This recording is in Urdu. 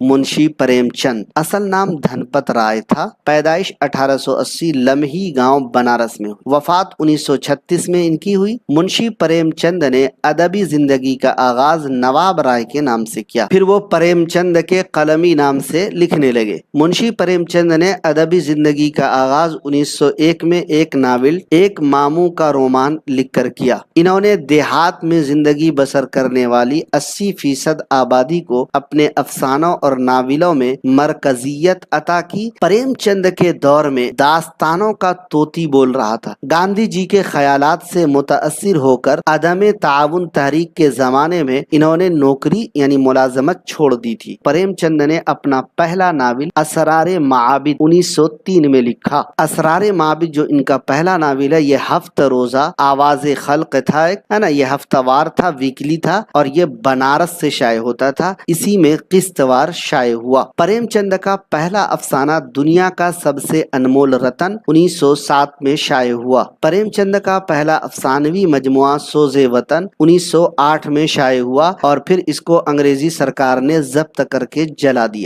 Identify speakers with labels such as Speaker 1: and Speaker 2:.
Speaker 1: منشی پریم چند، اصل نام دھنپت رائے تھا، پیدائش 1880 لمحی گاؤں بنارس میں ہوئی، وفات 1936 میں ان کی ہوئی۔ منشی پریم چند نے ادبی زندگی کا آغاز نواب رائے کے نام سے کیا، پھر وہ پریم چند کے قلمی نام سے لکھنے لگے۔ منشی پریم چند نے ادبی زندگی کا آغاز 1901 میں ایک ناول ایک ماموں کا رومان لکھ کر کیا۔ انہوں نے دیہات میں زندگی بسر کرنے والی 80% آبادی کو اپنے افسانوں اور ناولوں میں مرکزیت عطا کی۔ پریم چند کے دور میں داستانوں کا طوطی بول رہا تھا۔ گاندھی جی کے خیالات سے متاثر ہو کر عدم تعاون تحریک کے زمانے میں انہوں نے نوکری یعنی ملازمت چھوڑ دی تھی۔ پریم چند نے اپنا پہلا ناول اسرار معابد 1903 میں لکھا۔ اسرار معابد جو ان کا پہلا ناول ہے، یہ ہفتہ روزہ آواز خلق تھا، ہے نا، یہ ہفتہ وار تھا، ویکلی تھا، اور یہ بنارس سے شائع ہوتا تھا، اسی میں قسط وار شائع ہوا۔ پریم چند کا پہلا افسانہ دنیا کا سب سے انمول رتن 1907 میں شائع ہوا۔ پریم چند کا پہلا افسانوی مجموعہ سوز وطن 1908 میں شائع ہوا اور پھر اس کو انگریزی سرکار نے ضبط کر کے جلا دیا۔